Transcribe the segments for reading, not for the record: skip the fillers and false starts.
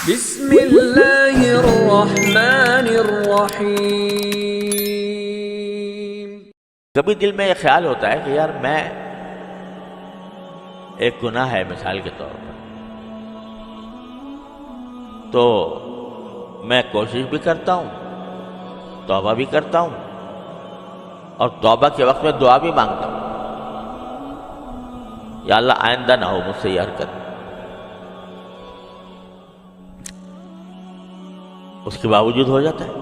بسم اللہ الرحمن الرحیم۔ کبھی دل میں یہ خیال ہوتا ہے کہ یار میں ایک گناہ ہے مثال کے طور پر، تو میں کوشش بھی کرتا ہوں، توبہ بھی کرتا ہوں، اور توبہ کے وقت میں دعا بھی مانگتا ہوں، یا اللہ آئندہ نہ ہو مجھ سے یہ حرکت۔ اس کے باوجود ہو جاتا ہے۔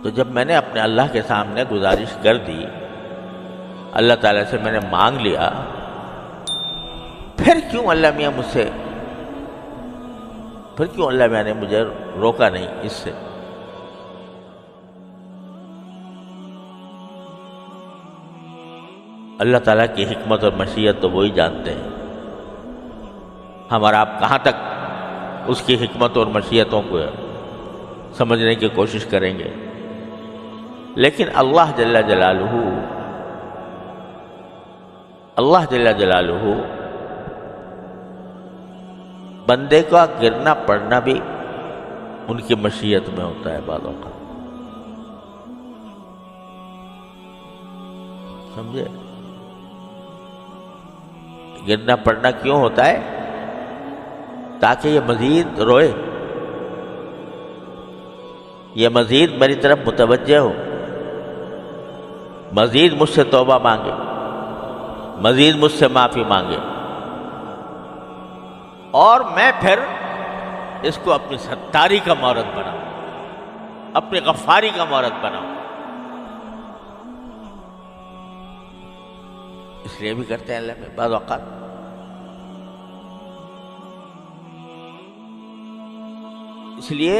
تو جب میں نے اپنے اللہ کے سامنے گزارش کر دی، اللہ تعالیٰ سے میں نے مانگ لیا، پھر کیوں اللہ میاں مجھ سے، پھر کیوں اللہ میاں نے مجھے روکا نہیں اس سے؟ اللہ تعالیٰ کی حکمت اور مشیت تو وہی جانتے ہیں، ہم اور آپ کہاں تک اس کی حکمت اور مشیتوں کو سمجھنے کی کوشش کریں گے۔ لیکن اللہ جل جلالہ بندے کا گرنا پڑنا بھی ان کی مشیت میں ہوتا ہے بعض اوقات، سمجھے؟ گرنا پڑنا کیوں ہوتا ہے؟ تاکہ یہ مزید روئے، یہ مزید میری طرف متوجہ ہو، مزید مجھ سے توبہ مانگے، مزید مجھ سے معافی مانگے، اور میں پھر اس کو اپنی ستاری کا مورد بناؤں، اپنی غفاری کا مورد بناؤں۔ اس لیے بھی کرتے ہیں اللہ میں بعض اوقات۔ اس لیے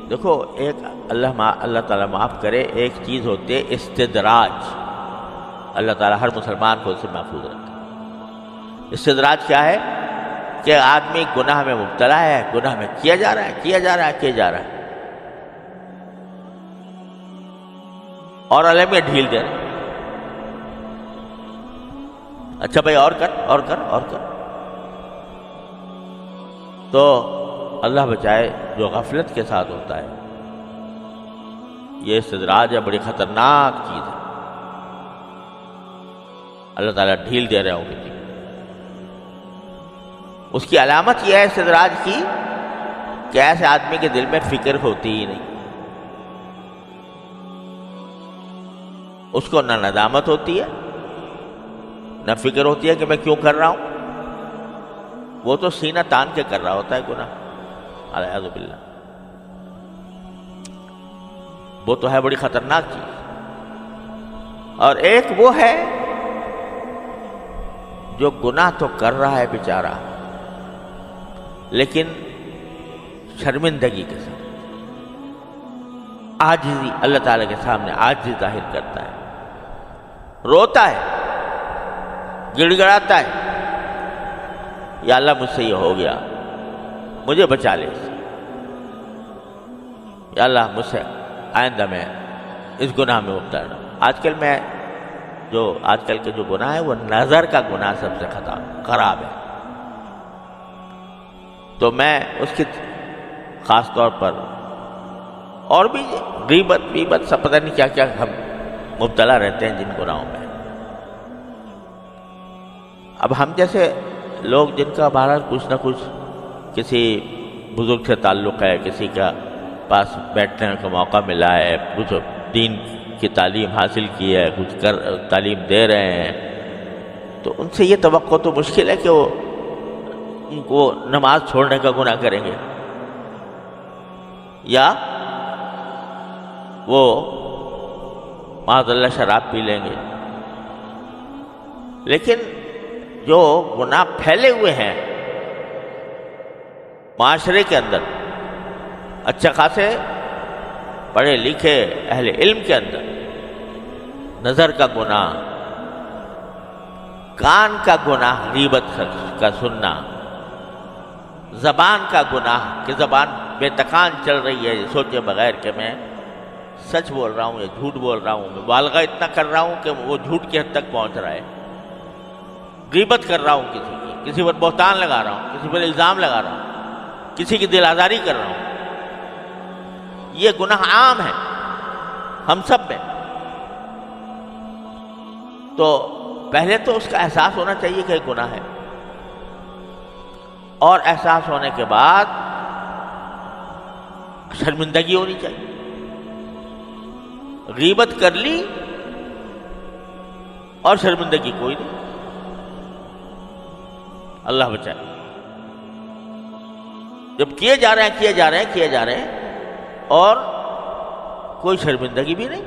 دیکھو، ایک اللہ تعالیٰ معاف کرے، ایک چیز ہوتی ہے استدراج، اللہ تعالیٰ ہر مسلمان کو اسے محفوظ رکھے۔ استدراج کیا ہے؟ کہ آدمی گناہ میں مبتلا ہے، گناہ میں کیا جا رہا ہے، اور اللہ میں ڈھیل دے رہا ہے، اچھا بھائی اور کر۔ تو اللہ بچائے، جو غفلت کے ساتھ ہوتا ہے یہ استدراج ہے، بڑی خطرناک چیز ہے۔ اللہ تعالیٰ ڈھیل دے رہے ہوں گے۔ اس کی علامت یہ ہے استدراج کی کہ ایسے آدمی کے دل میں فکر ہوتی ہی نہیں، اس کو نہ ندامت ہوتی ہے، نہ فکر ہوتی ہے کہ میں کیوں کر رہا ہوں۔ وہ تو سینہ تان کے کر رہا ہوتا ہے گناہ، اعوذ باللہ۔ وہ تو ہے بڑی خطرناک چیز۔ اور ایک وہ ہے جو گناہ تو کر رہا ہے بیچارہ، لیکن شرمندگی کے ساتھ، عاجزی، اللہ تعالیٰ کے سامنے عاجزی ظاہر کرتا ہے، روتا ہے، گڑ گڑاتا ہے، یا اللہ مجھ سے یہ ہو گیا، مجھے بچا لے، یا اللہ مجھ سے آئندہ میں اس گناہ میں مبتلا نہ ہوں۔ آج کل کے جو گناہ ہے وہ نظر کا گناہ سب سے خراب ہے۔ تو میں اس کی خاص طور پر، اور بھی غیبت سب پتہ نہیں کیا کیا ہم مبتلا رہتے ہیں جن گناہوں میں۔ اب ہم جیسے لوگ جن کا بہرحال کچھ نہ کچھ کسی بزرگ سے تعلق ہے، کسی کا پاس بیٹھنے کا موقع ملا ہے، کچھ دین کی تعلیم حاصل کی ہے، کچھ تعلیم دے رہے ہیں، تو ان سے یہ توقع تو مشکل ہے کہ وہ ان کو نماز چھوڑنے کا گناہ کریں گے، یا وہ معاذ اللہ شراب پی لیں گے۔ لیکن جو گناہ پھیلے ہوئے ہیں معاشرے کے اندر، اچھا خاصے پڑھے لکھے اہل علم کے اندر، نظر کا گناہ، کان کا گناہ، غیبت کا سننا، زبان کا گناہ کہ زبان بے تکان چل رہی ہے سوچے بغیر کہ میں سچ بول رہا ہوں یا جھوٹ بول رہا ہوں، میں مبالغہ اتنا کر رہا ہوں کہ وہ جھوٹ کی حد تک پہنچ رہا ہے، غیبت کر رہا ہوں کسی پر بہتان لگا رہا ہوں، کسی پر الزام لگا رہا ہوں، کسی کی دل آزاری کر رہا ہوں، یہ گناہ عام ہے ہم سب میں. تو پہلے تو اس کا احساس ہونا چاہیے کہ گناہ ہے، اور احساس ہونے کے بعد شرمندگی ہونی چاہیے. غیبت کر لی اور شرمندگی کوئی نہیں، اللہ بچائے. جب کیے جا رہے ہیں اور کوئی شرمندگی بھی نہیں،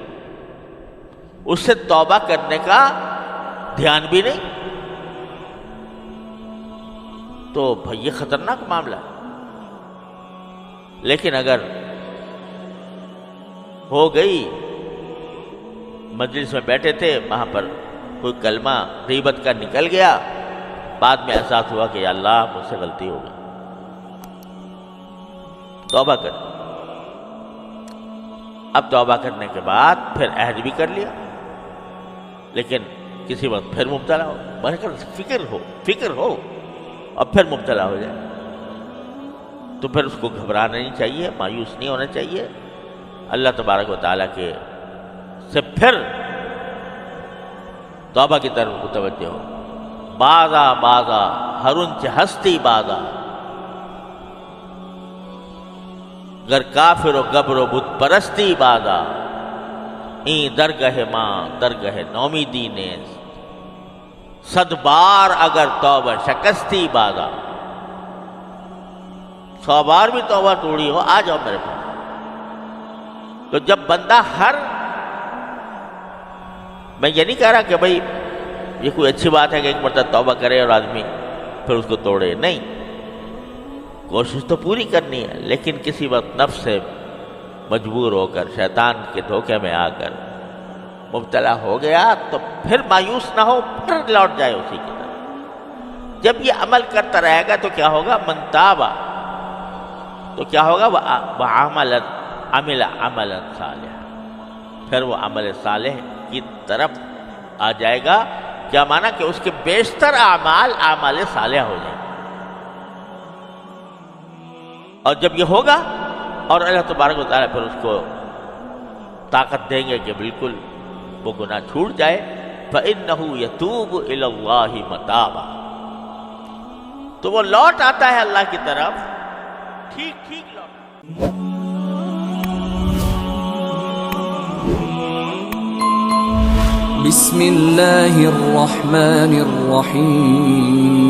اس سے توبہ کرنے کا دھیان بھی نہیں، تو بھئی یہ خطرناک معاملہ ہے. لیکن اگر ہو گئی، مجلس میں بیٹھے تھے، وہاں پر کوئی کلمہ غیبت کا نکل گیا، بعد میں احساس ہوا کہ یا اللہ مجھ سے غلطی ہو گئی، توبہ کر. اب توبہ کرنے کے بعد پھر عہد بھی کر لیا، لیکن کسی وقت پھر مبتلا ہو، فکر ہو اور پھر مبتلا ہو جائے، تو پھر اس کو گھبرانا نہیں چاہیے، مایوس نہیں ہونا چاہیے. اللہ تبارک و تعالیٰ کے سے پھر توبہ کی طرف متوجہ ہو. بازا ہرنچ ہستی بازا، گر کافر و گبر و بت پرستی بازا، این درگہ ماں درگہ نومیدی نیز، صد بار اگر توبہ شکستی بازا. 100 بار بھی توبہ توڑی ہو، آ جاؤ میرے پاس. تو جب بندہ میں یہ نہیں کہہ رہا کہ بھئی یہ کوئی اچھی بات ہے کہ ایک مرتبہ توبہ کرے اور آدمی پھر اس کو توڑے، نہیں، کوشش تو پوری کرنی ہے، لیکن کسی وقت نفس سے مجبور ہو کر، شیطان کے دھوکے میں آ کر مبتلا ہو گیا تو پھر مایوس نہ ہو، پھر لوٹ جائے اسی کی طرف. جب یہ عمل کرتا رہے گا تو کیا ہوگا؟ من تابا، تو کیا ہوگا؟ وعمل عملا صالحا، پھر وہ عمل صالح کی طرف آ جائے گا. کیا مانا؟ کہ اس کے بیشتر اعمال صالح ہو جائیں. اور جب یہ ہوگا اور اللہ تبارک و تعالیٰ پھر اس کو طاقت دیں گے کہ بالکل وہ گناہ چھوٹ جائے، فَإِنَّهُ يَتُوبُ إِلَى اللَّهِ مَتَابًا، تو وہ لوٹ آتا ہے اللہ کی طرف، ٹھیک لوٹ. بسم اللہ الرحمن الرحیم.